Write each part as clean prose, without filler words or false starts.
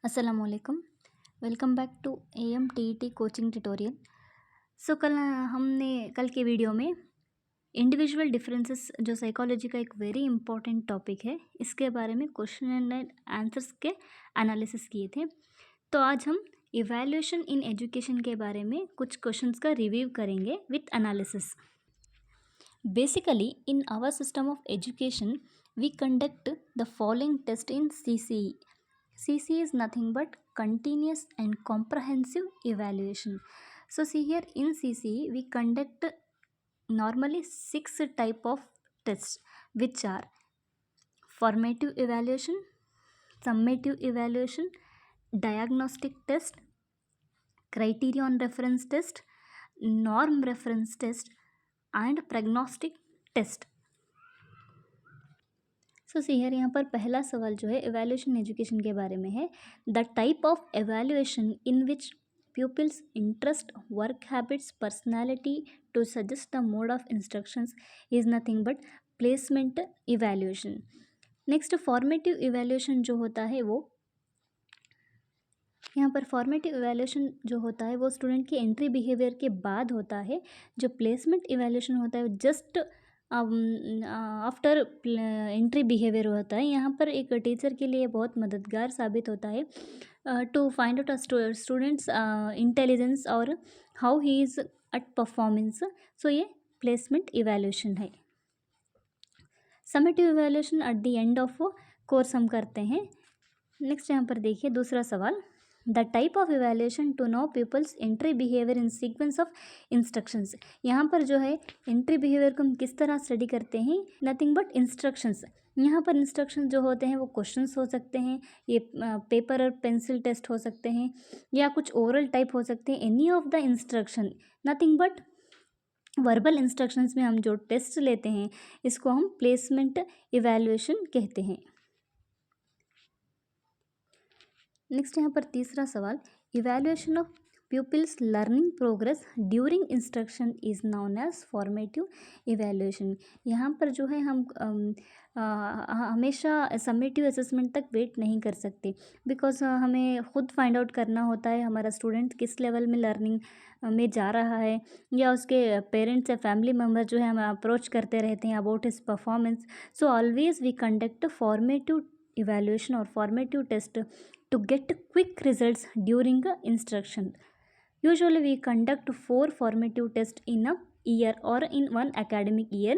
अस्सलामुअलैकुम। Welcome back to M T E T coaching tutorial. So हमने कल के वीडियो में इंडिविजुअल डिफरेंसेस जो साइकोलॉजी का एक वेरी इंपॉर्टेंट टॉपिक है, इसके बारे में क्वेश्चन एंड आंसर्स के एनालिसिस किए थे। तो आज हम इवैल्यूएशन इन एजुकेशन के बारे में कुछ क्वेश्चंस का रिव्यू करेंगे with analysis. Basically in our system of education we conduct the following test in CCE. CC is nothing but continuous and comprehensive evaluation. So see here in CCE we conduct normally 6 type of tests, which are formative evaluation, summative evaluation, diagnostic test, criterion reference test, norm reference test and prognostic test. So सीयर यहाँ पर पहला सवाल जो है evaluation education के बारे में है। The type of evaluation in which pupils interest, work habits, personality to suggest the mode of instructions is nothing but placement evaluation. Next formative evaluation जो होता है वो यहाँ पर फॉर्मेटिव इवेल्यूएशन जो होता है वो स्टूडेंट की एंट्री बिहेवियर के बाद होता है। जो प्लेसमेंट इवेल्यूएशन होता है वो जस्ट आफ्टर एंट्री बिहेवियर होता है। यहाँ पर एक टीचर के लिए बहुत मददगार साबित होता है to find out students intelligence और how he is at performance. So ये प्लेसमेंट इवेल्यूएशन है। Summative evaluation at the end of course हम करते हैं। नेक्स्ट यहाँ पर देखिए दूसरा सवाल, the type of evaluation to know peoples entry behaviour in sequence of instructions. यहाँ पर जो है एंट्री बिहेवियर को हम किस तरह स्टडी करते हैं, नथिंग बट इंस्ट्रक्शंस। यहाँ पर इंस्ट्रक्शन जो होते हैं वो क्वेश्चंस हो सकते हैं, ये पेपर और पेंसिल टेस्ट हो सकते हैं या कुछ ओरल टाइप हो सकते हैं। Any of the instruction nothing but verbal instructions में हम जो टेस्ट लेते हैं इसको हम प्लेसमेंट इवेल्यूएशन कहते हैं। नेक्स्ट यहाँ पर तीसरा सवाल, evaluation of pupils learning progress during instruction is known as formative evaluation. यहाँ पर जो है हम हमेशा समेटिव असेसमेंट तक वेट नहीं कर सकते, बिकॉज हमें खुद फाइंड आउट करना होता है हमारा स्टूडेंट किस लेवल में लर्निंग में जा रहा है, या उसके पेरेंट्स या फैमिली मेम्बर जो है हमें अप्रोच करते रहते हैं about his performance. So always we conduct formative evaluation or formative test to get quick results during a instruction. Usually we conduct 4 formative tests in a year or in one academic year.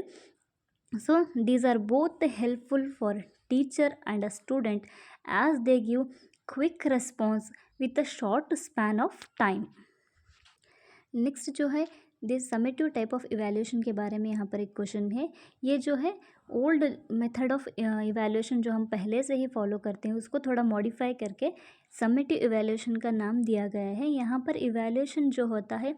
So these are both helpful for teacher and a student as they give quick response with a short span of time. Next जो है this summative type of evaluation के बारे में यहाँ पर एक question है। ये जो है ओल्ड मेथड ऑफ इवैल्यूएशन जो हम पहले से ही फॉलो करते हैं उसको थोड़ा मॉडिफाई करके समेटिव इवैल्यूएशन का नाम दिया गया है। यहाँ पर इवैल्यूएशन जो होता है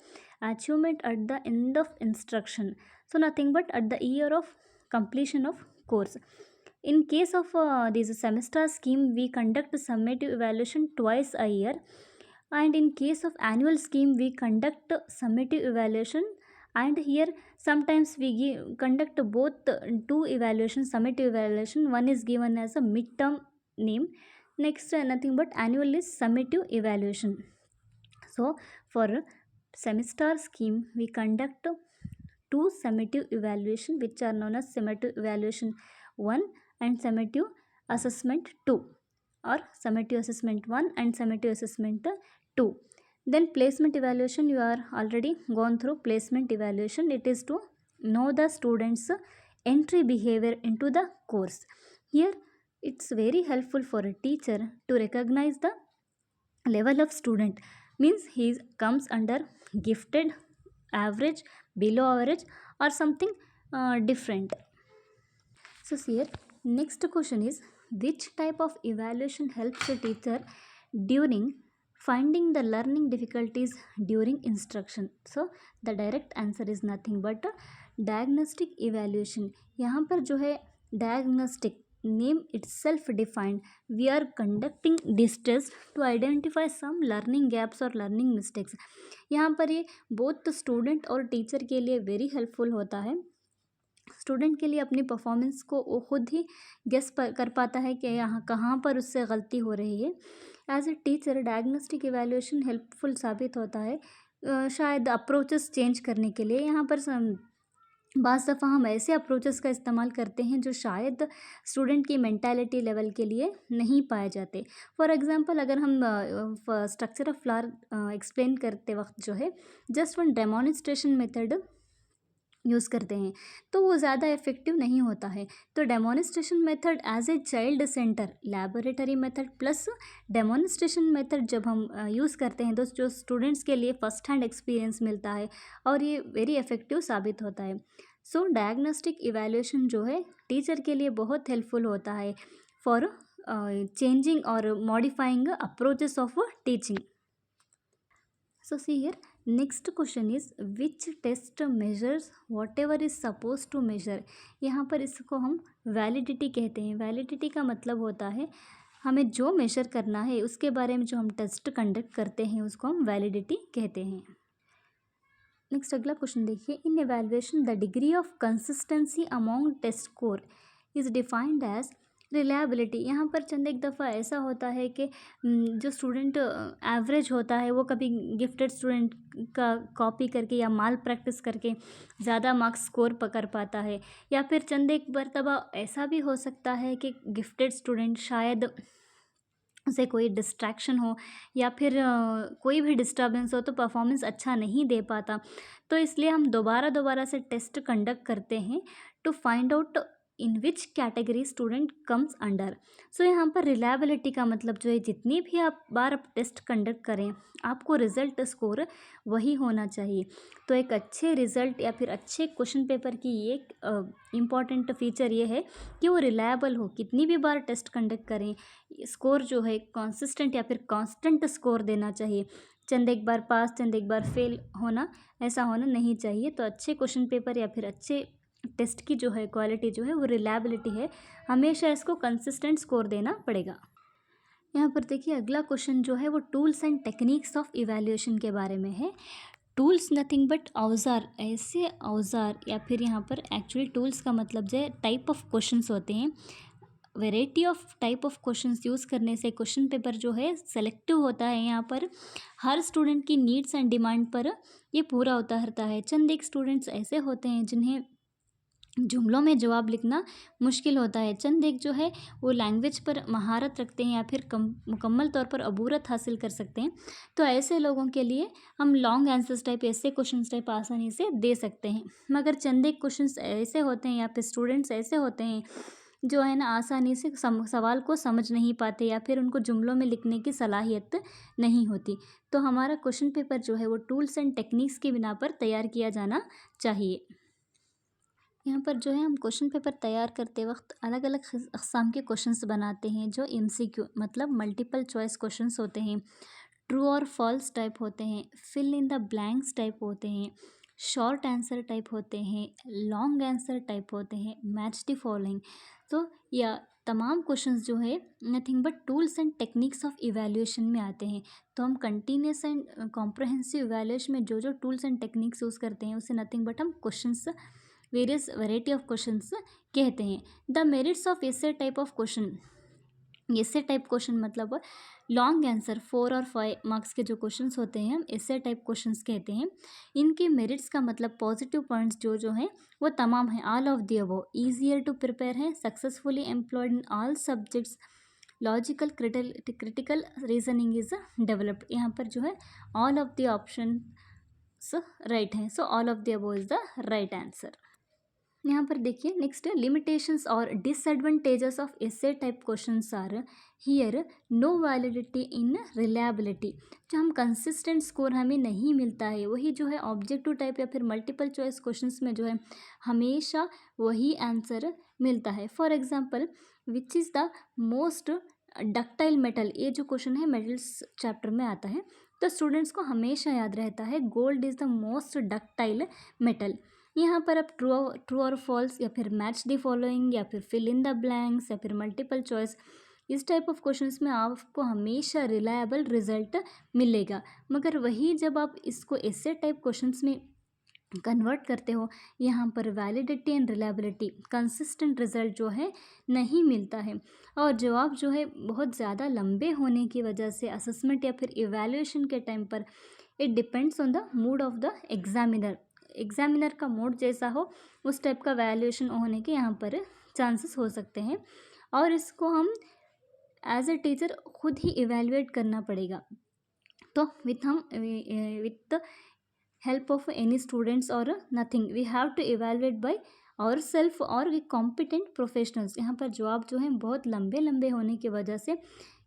achievement eight the end of instruction, so nothing but at the year of completion of course. In case of this semester scheme we conduct summative evaluation twice a year, and in case of annual scheme we conduct summative evaluation, and here sometimes we conduct both two evaluations, summative evaluation. One is given as a midterm name, next nothing but annual is summative evaluation. So for semester scheme we conduct two summative evaluation which are known as summative evaluation 1 and summative assessment 2, or summative assessment 1 and summative assessment 2. Then placement evaluation, you are already gone through placement evaluation. It is to know the students entry behavior into the course. Here it's very helpful for a teacher to recognize the level of student, means he comes under gifted, average, below average or something different. So here next question is, which type of evaluation helps a teacher during finding the learning difficulties during instruction? So the direct answer is nothing but diagnostic evaluation. यहाँ पर जो है diagnostic name itself defined, we are conducting this test to identify some learning gaps or learning mistakes. यहाँ पर ये both student और teacher के लिए वेरी हेल्पफुल होता है स्टूडेंट के लिए अपनी परफॉर्मेंस को वो खुद ही गेस कर पाता है कि यहाँ कहाँ पर उससे गलती हो रही है। As a teacher diagnostic evaluation helpful साबित होता है, शायद अप्रोचेस चेंज करने के लिए। यहाँ पर बाज़ दफ़ा हम ऐसे अप्रोचेस का इस्तेमाल करते हैं जो शायद स्टूडेंट की मेंटालिटी लेवल के लिए नहीं पाए जाते। फॉर एग्ज़ाम्पल, अगर हम स्ट्रक्चर ऑफ फ्लावर एक्सप्लेन करते वक्त जो है जस्ट वन डेमोनिस्ट्रेशन मेथड यूज़ करते हैं तो वो ज़्यादा इफ़ेक्टिव नहीं होता है। तो demonstration method as a child centre laboratory method plus demonstration method जब हम यूज़ करते हैं तो जो स्टूडेंट्स के लिए फ़र्स्ट हैंड एक्सपीरियंस मिलता है और ये वेरी इफ़ेक्टिव साबित होता है। सो डायग्नोस्टिक इवैल्यूएशन जो है टीचर के लिए बहुत हेल्पफुल होता है फॉर चेंजिंग और modifying approaches of teaching. So see here, next question is which test measures whatever is supposed to measure। यहाँ पर इसको हम वैलिडिटी कहते हैं। वैलिडिटी का मतलब होता है हमें जो मेजर करना है उसके बारे में जो हम टेस्ट कंडक्ट करते हैं उसको हम वैलिडिटी कहते हैं। नेक्स्ट अगला क्वेश्चन देखिए, in evaluation the degree of consistency among test score is defined as reliability. यहाँ पर चंद एक दफ़ा ऐसा होता है कि जो स्टूडेंट एवरेज होता है वो कभी गिफ्टेड स्टूडेंट का कॉपी करके या माल प्रैक्टिस करके ज़्यादा मार्क्स स्कोर पकड़ पाता है, या फिर चंद एक मरतबा ऐसा भी हो सकता है कि गिफ्टेड स्टूडेंट शायद उसे कोई डिस्ट्रैक्शन हो या फिर कोई भी डिस्टर्बेंस हो तो परफॉर्मेंस अच्छा नहीं दे पाता। तो इसलिए हम दोबारा दोबारा से टेस्ट कंडक्ट करते हैं to find out in which category student comes under. So यहाँ पर रिलायबिलिटी का मतलब जो है जितनी भी आप बार आप टेस्ट कंडक्ट करें आपको रिज़ल्ट स्कोर वही होना चाहिए। तो एक अच्छे रिज़ल्ट या फिर अच्छे क्वेश्चन पेपर की एक इम्पॉर्टेंट फीचर ये है कि वो रिलायबल हो। कितनी भी बार टेस्ट कंडक्ट करें स्कोर जो है कंसिस्टेंट या फिर कांस्टेंट स्कोर देना चाहिए। चंद एक बार पास चंद एक बार फेल होना ऐसा होना नहीं चाहिए। तो अच्छे क्वेश्चन पेपर या फिर अच्छे टेस्ट की जो है क्वालिटी जो है वो रिलायबिलिटी है, हमेशा इसको कंसिस्टेंट स्कोर देना पड़ेगा। यहाँ पर देखिए अगला क्वेश्चन जो है वो tools and techniques of evaluation के बारे में है। टूल्स नथिंग बट औजार, ऐसे औजार या फिर यहाँ पर एक्चुअली टूल्स का मतलब जो है टाइप ऑफ क्वेश्चंस होते हैं। Variety of type of questions use करने से क्वेश्चन पेपर जो है सेलेक्टिव होता है। यहाँ पर हर स्टूडेंट की नीड्स एंड डिमांड पर ये पूरा उतारता है। चंद एक स्टूडेंट्स ऐसे होते हैं जिन्हें जुमलों में जवाब लिखना मुश्किल होता है। चंद एक जो है वो लैंग्वेज पर महारत रखते हैं या फिर मुकम्मल तौर पर अबूरत हासिल कर सकते हैं। तो ऐसे लोगों के लिए हम लॉन्ग आंसर्स टाइप ऐसे क्वेश्चंस टाइप आसानी से दे सकते हैं। मगर चंद एक क्वेश्चंस ऐसे होते हैं या फिर स्टूडेंट्स ऐसे होते हैं जो है ना आसानी से सवाल को समझ नहीं पाते या फिर उनको जुमलों में लिखने की सलाहियत नहीं होती। तो हमारा क्वेश्चन पेपर जो है वो टूल्स एंड टेक्निक्स की बिना पर तैयार किया जाना चाहिए। यहाँ पर जो है हम क्वेश्चन पेपर तैयार करते वक्त अलग अलग अक़साम के क्वेश्चंस बनाते हैं जो MCQ मतलब मल्टीपल चॉइस क्वेश्चंस होते हैं, ट्रू और फॉल्स टाइप होते हैं, fill in the blanks type होते हैं, शॉर्ट आंसर टाइप होते हैं, लॉन्ग आंसर टाइप होते हैं, मैच द फॉलोइंग। तो यह तमाम क्वेश्चंस जो है nothing but tools and techniques of evaluation में आते हैं। तो हम कंटिन्यूस एंड कॉम्प्रहेंसिव इवैल्यूएशन में जो जो टूल्स एंड टेक्निक्स यूज़ करते हैं उसे नथिंग बट हम questions various variety of questions कहते हैं। The merits of essay type of question, essay type question मतलब लॉन्ग आंसर 4 और 5 मार्क्स के जो क्वेश्चंस होते हैं हम एसे टाइप क्वेश्चंस कहते हैं। इनके मेरिट्स का मतलब पॉजिटिव पॉइंट्स जो जो हैं वो तमाम हैं। All of the above, easier to prepare है, successfully employed in all subjects, logical critical reasoning is developed. यहाँ पर जो है all of the option right है। So all of the above is the right answer. यहाँ पर देखिए next limitations और disadvantages of essay type questions are here, no validity in reliability. जो हम कंसिस्टेंट स्कोर हमें नहीं मिलता है वही जो है ऑब्जेक्टिव टाइप या फिर मल्टीपल चॉइस क्वेश्चंस में जो है हमेशा वही आंसर मिलता है। For example, which is the most ductile metal, ये जो क्वेश्चन है मेटल्स चैप्टर में आता है तो स्टूडेंट्स को हमेशा याद रहता है gold is the most ductile metal. यहाँ पर आप ट्रू और फॉल्स या फिर मैच द फॉलोइंग या फिर फिल इन द ब्लैंक्स या फिर मल्टीपल चॉइस, इस टाइप ऑफ क्वेश्चंस में आपको हमेशा रिलायबल रिजल्ट मिलेगा। मगर वही जब आप इसको ऐसे टाइप क्वेश्चंस में कन्वर्ट करते हो, यहाँ पर validity and reliability consistent result जो है नहीं मिलता है। और जवाब जो है बहुत ज़्यादा लंबे होने की वजह से असेसमेंट या फिर इवैल्यूएशन के टाइम पर it depends on the mood off the examiner. Examiner का मूड जैसा हो उस टाइप का वैल्यूएशन होने के यहाँ पर चांसेस हो सकते हैं, और इसको हम एज ए टीचर खुद ही इवेल्युएट करना पड़ेगा। तो with help of any students or nothing, we have to evaluate by ourself और वी competent professionals। यहाँ पर जवाब जो है बहुत लंबे लंबे होने की वजह से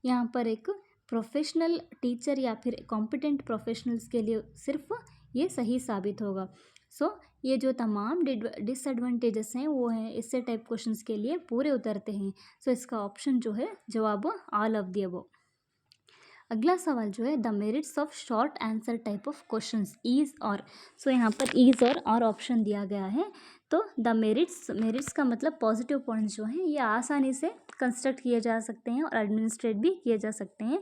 यहाँ पर एक प्रोफेशनल टीचर या फिर कॉम्पिटेंट प्रोफेशनल्स के लिए सिर्फ ये सही साबित होगा। ये जो तमाम डिसएडवांटेजेस हैं वो हैं इससे टाइप क्वेश्चंस के लिए पूरे उतरते हैं। इसका ऑप्शन जो है जवाब ऑल ऑफ द अबव। अगला सवाल जो है the merits of short answer type of questions is और। यहाँ पर इज और ऑप्शन दिया गया है। तो द मेरिट्स का मतलब पॉजिटिव पॉइंट्स जो हैं ये आसानी से कंस्ट्रक्ट किए जा सकते हैं और एडमिनिस्ट्रेट भी किए जा सकते हैं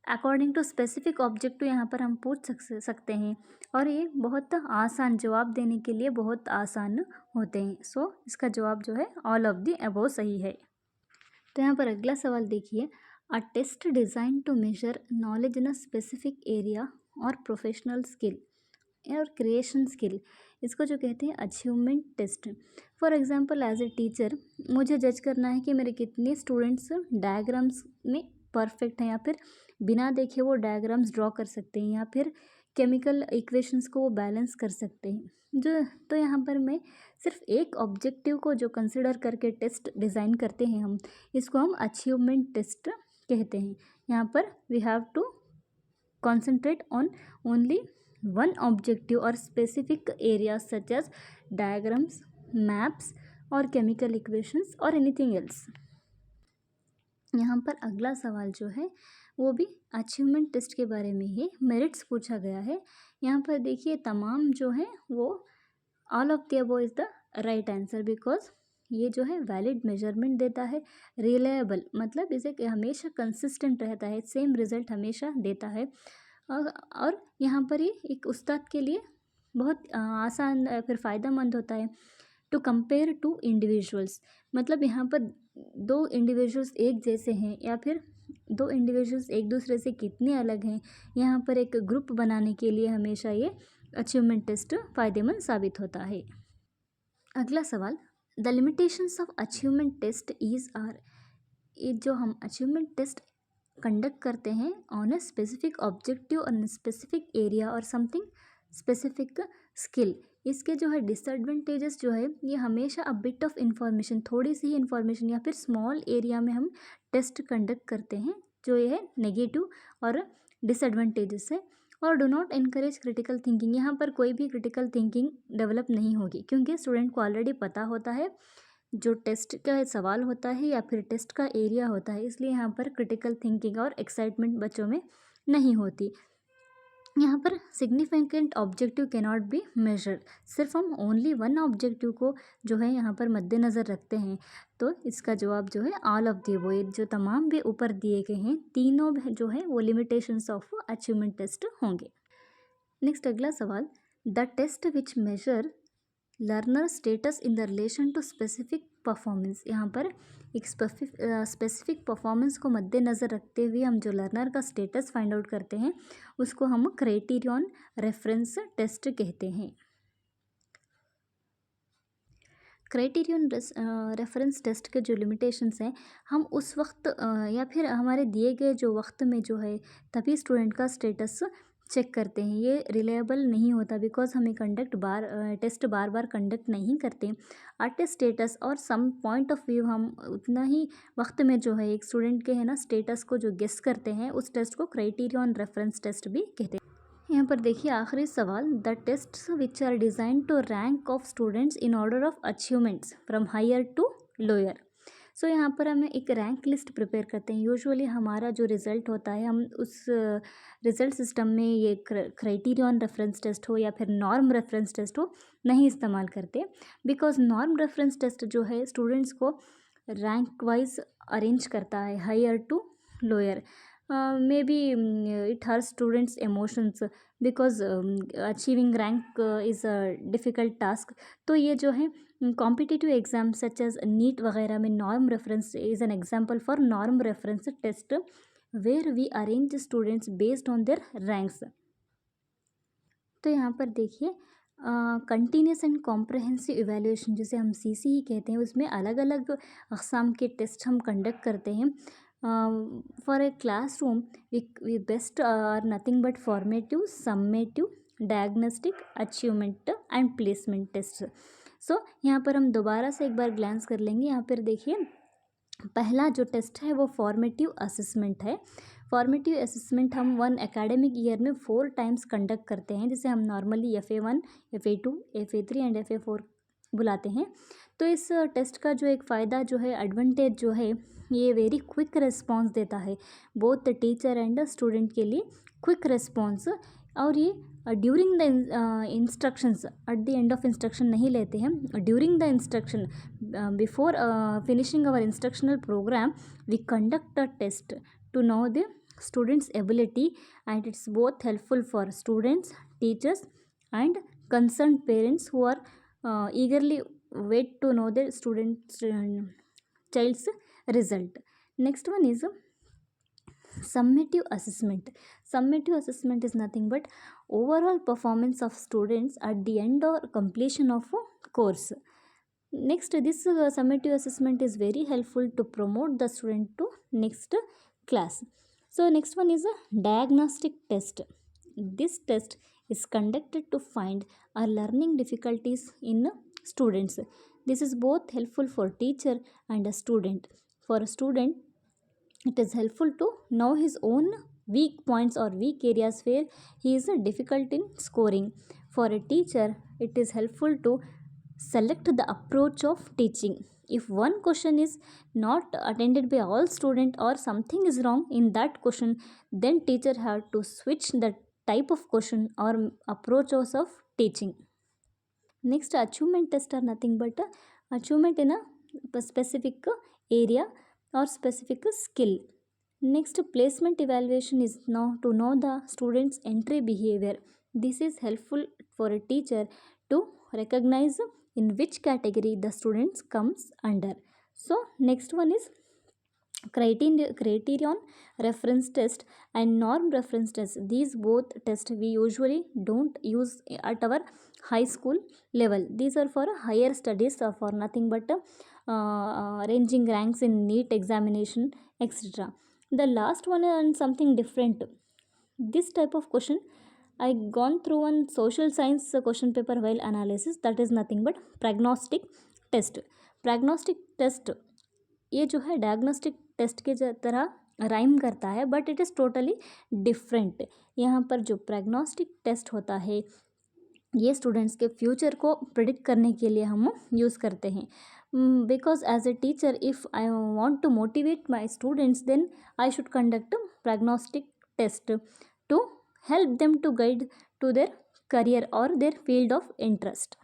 अकॉर्डिंग टू स्पेसिफिक ऑब्जेक्टिव। यहाँ पर हम पूछ सकते हैं और ये बहुत आसान, जवाब देने के लिए बहुत आसान होते हैं। इसका जवाब जो है ऑल ऑफ द अबव सही है। तो यहाँ पर अगला सवाल देखिए, a test design to measure knowledge in a specific area और प्रोफेशनल स्किल और क्रिएशन स्किल, इसको जो कहते हैं achievement test. For example as a teacher मुझे जज करना है कि मेरे कितने स्टूडेंट्स डायग्राम्स में परफेक्ट हैं या फिर बिना देखे वो डायग्राम्स ड्रॉ कर सकते हैं या फिर केमिकल इक्वेशंस को वो बैलेंस कर सकते हैं। तो यहाँ पर मैं सिर्फ एक ऑब्जेक्टिव को जो कंसिडर करके टेस्ट डिज़ाइन करते हैं हम, इसको हम अचीवमेंट टेस्ट कहते हैं। यहाँ पर we have to concentrate on only one objective और specific areas such as diagrams, maps और केमिकल इक्वेशंस और एनीथिंग एल्स। यहाँ पर अगला सवाल जो है वो भी अचीवमेंट टेस्ट के बारे में ही मेरिट्स पूछा गया है। यहाँ पर देखिए तमाम जो है वो all of the above is the right answer, because ये जो है वैलिड मेजरमेंट देता है, रिलायबल मतलब इसे हमेशा कंसिस्टेंट रहता है, सेम रिजल्ट हमेशा देता है। और यहाँ पर ये एक उस्ताद के लिए बहुत आसान फिर फ़ायदेमंद होता है। टू कंपेयर टू इंडिविजुअल्स, मतलब यहाँ पर दो इंडिविजुअल्स एक जैसे हैं या फिर दो इंडिविजुअल्स एक दूसरे से कितने अलग हैं, यहाँ पर एक ग्रुप बनाने के लिए हमेशा ये अचीवमेंट टेस्ट फ़ायदेमंद साबित होता है। अगला सवाल, the limitations of achievement test is are. ये जो हम अचीवमेंट टेस्ट कंडक्ट करते हैं on a specific objective on specific area और समथिंग स्पेसिफिक स्किल, इसके जो है डिसएडवांटेजेस जो है ये हमेशा अ बिट ऑफ इंफॉर्मेशन, थोड़ी सी ही इंफॉर्मेशन या फिर स्मॉल एरिया में हम टेस्ट कंडक्ट करते हैं, जो ये है नेगेटिव और डिसएडवांटेजेस है। और do not encourage critical thinking, यहाँ पर कोई भी क्रिटिकल थिंकिंग डेवलप नहीं होगी क्योंकि स्टूडेंट को ऑलरेडी पता होता है जो टेस्ट का सवाल होता है या फिर टेस्ट का एरिया होता है, इसलिए यहाँ पर क्रिटिकल थिंकिंग और एक्साइटमेंट बच्चों में नहीं होती। यहाँ पर significant objective can not be measured, सिर्फ हम ओनली वन ऑब्जेक्टिव को जो है यहाँ पर मद्देनज़र रखते हैं। तो इसका जवाब जो है ऑल ऑफ द अबव, जो तमाम भी ऊपर दिए गए हैं तीनों जो है वो लिमिटेशंस ऑफ अचीवमेंट टेस्ट होंगे। नेक्स्ट अगला सवाल, the test which measure learner status in the relation to specific performance, यहाँ पर एक स्पेसिफिक परफॉर्मेंस को मद्देनज़र रखते हुए हम जो लर्नर का स्टेटस फाइंड आउट करते हैं उसको हम क्राइटेरियन रेफरेंस टेस्ट कहते हैं। क्राइटेरियन रेफरेंस टेस्ट के जो लिमिटेशंस हैं, हम उस वक्त या फिर हमारे दिए गए जो वक्त में जो है तभी स्टूडेंट का स्टेटस चेक करते हैं, ये रिलायबल नहीं होता बिकॉज हमें टेस्ट बार बार कंडक्ट नहीं करते। एट स्टेटस और सम पॉइंट ऑफ व्यू हम उतना ही वक्त में जो है एक स्टूडेंट के है ना स्टेटस को जो गेस करते हैं उस टेस्ट को क्राइटेरियन रेफरेंस टेस्ट भी कहते हैं। यहाँ पर देखिए आखिरी सवाल, the tests which are design to rank of students in order of achievements from higher to lower. यहाँ पर हमें एक रैंक लिस्ट प्रिपेयर करते हैं। यूजुअली हमारा जो रिज़ल्ट होता है हम उस रिज़ल्ट सिस्टम में ये क्राइटेरियन रेफरेंस टेस्ट हो या फिर नॉर्म रेफरेंस टेस्ट हो नहीं इस्तेमाल करते, बिकॉज नॉर्म रेफरेंस टेस्ट जो है स्टूडेंट्स को रैंक वाइज अरेंज करता है higher to lower. May be it hurts students emotions because achieving rank is a difficult task. तो ये जो है competitive exam such as NEET वगैरह में norm reference is an example for norm reference test where we arrange students based on their ranks. तो यहाँ पर देखिए कंटिन्यूस एंड कॉम्प्रहेंसिव इवैल्यूएशन जिसे हम CCE कहते हैं, उसमें अलग अलग अक़साम के टेस्ट हम कंडक्ट करते हैं. For a classroom we best are nothing but formative, summative, diagnostic, achievement and placement test. So यहाँ पर हम दोबारा से एक बार ग्लांस कर लेंगे. यहाँ पर देखिए पहला जो टेस्ट है वो फॉर्मेटिव असेसमेंट है. फॉर्मेटिव असेसमेंट हम 1 एकेडमिक ईयर में 4 टाइम्स कंडक्ट करते हैं, जिसे हम normally FA1, FA2, FA3 and FA4 बुलाते हैं. तो इस टेस्ट का जो एक फ़ायदा जो है, एडवांटेज जो है, ये वेरी क्विक रिस्पांस देता है बोथ टीचर एंड स्टूडेंट के लिए. क्विक रिस्पांस, और ये during the instructions, at the end of instruction नहीं लेते हैं. During the instruction, before finishing our instructional program, we conduct a test to know the students ability, and it's both helpful for students, teachers and concerned parents who are eagerly wait to know their students child's result. Next one is summative assessment. Summative assessment is nothing but overall performance of students at the end or completion of a course. Next, this summative assessment is very helpful to promote the student to next class. So next one is a diagnostic test. This test is conducted to find our learning difficulties in students. This is both helpful for teacher and a student. For a student, it is helpful to know his own weak points or weak areas where he is difficult in scoring. For a teacher, it is helpful to select the approach of teaching. If one question is not attended by all students or something is wrong in that question, then teacher have to switch the type of question or approaches of teaching. Next, achievement test are nothing but achievement in a specific area or specific skill. Next, placement evaluation is now to know the student's entry behavior. This is helpful for a teacher to recognize in which category the students comes under. So next one is criterion reference test and norm reference test. These both tests we usually don't use at our high school level. These are for higher studies, for nothing but arranging ranks in NEET examination, etc. The last one is something different. This type of question I gone through one social science question paper while analysis. That is nothing but prognostic test. Prognostic test ये जो है diagnostic test के तरह rhyme करता है, but it is totally different. यहाँ पर जो प्रेग्नोस्टिक टेस्ट होता है ये स्टूडेंट्स के फ्यूचर को प्रिडिक्ट करने के लिए हम यूज़ करते हैं. Because as a teacher if I want to motivate my students, then I should conduct prognostic test to help them to guide to their career or their field of interest.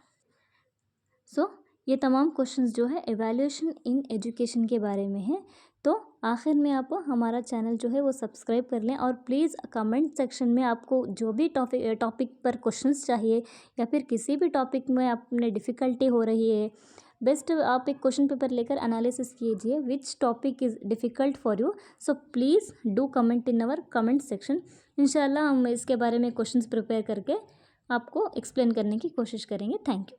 So ये तमाम questions जो है evaluation in education के बारे में है. तो आखिर में आप हमारा चैनल जो है वो सब्सक्राइब कर लें, और प्लीज़ कमेंट सेक्शन में आपको जो भी टॉपिक पर क्वेश्चंस चाहिए या फिर किसी भी टॉपिक में आपने डिफ़िकल्टी हो रही है, बेस्ट आप एक क्वेश्चन पेपर लेकर एनालिसिस कीजिए which topic is difficult for you. So please do comment in our comment section. इंशाल्लाह हम इसके बारे में क्वेश्चंस प्रिपेयर करके आपको एक्सप्लेन करने की कोशिश करेंगे. Thank you.